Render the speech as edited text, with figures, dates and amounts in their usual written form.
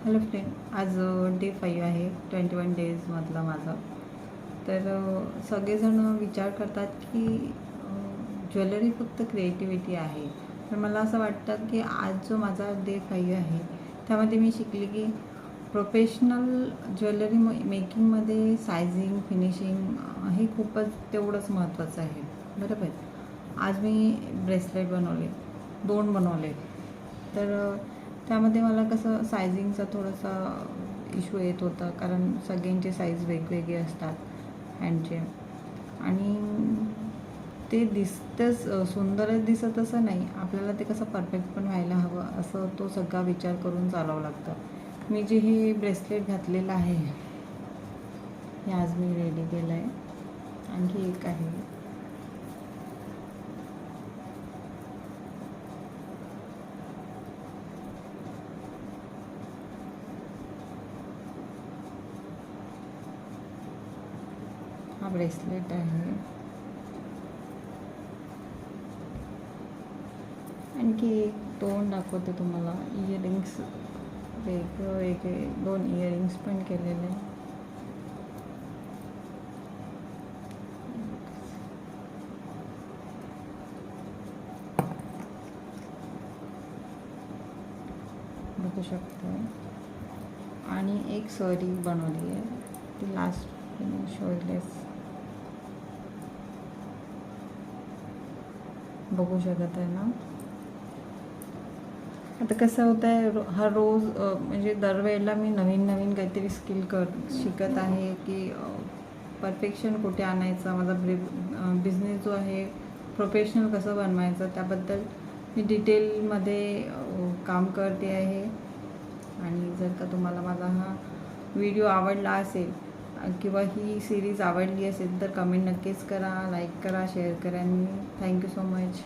Hello friend, आज day 5 आहे 21 डेजमधला माझा. तर सगळेजण विचार करतात की ज्वेलरी फक्त क्रिएटिव्हिटी आहे. तर मला असं वाटतं की आज जो माझा डे 5 आहे त्यामध्ये मी शिकले की प्रोफेशनल ज्वेलरी मेकिंगमध्ये सायझिंग, फिनिशिंग हे खूपच तेवढंच महत्त्वाचं आहे. बरोबर. आज मी ब्रेसलेट बनवले, 2 बनवले. तर त्यामध्ये मला कसं सायझिंगचा थोडासा इश्यू येत होता, कारण सगळ्यांचे साईज वेगवेगळे असतात हँडचे. आणि ते दिसतंच सुंदरच दिसत असं नाही, आपल्याला ते कसं परफेक्ट पण व्हायला हवं असं तो सगळा विचार करून चालावं लागतं. मी जे हे ब्रेसलेट घातलेलं आहे हे आज मी रेडी केलं आहे. आणखी एक आहे, हा ब्रेसलेट आहे. आणखी एक 2 दाखवते तुम्हाला. इयरिंग्स वेगळे 2 इयरिंग्स पण केलेले. बघू शकतो. आणि एक सरी बनवली आहे, ती लास्ट फिनिश होईलच. बघू शकत आहे ना. आता कसं होतं आहे, हा रोज म्हणजे दरवेळेला मी नवीन नवीन काहीतरी स्किल शिकत आहे की परफेक्शन कुठे आणायचं. माझा बिझनेस जो आहे प्रोफेशनल कसं बनवायचं त्याबद्दल मी डिटेलमध्ये काम करते आहे. आणि जर का तुम्हाला माझा हा व्हिडिओ आवडला असेल किंवा ही सिरीज आवडली असेल तर कमेंट नक्कीच करा, लाईक करा, शेअर करा. आणि थँक्यू सो मच.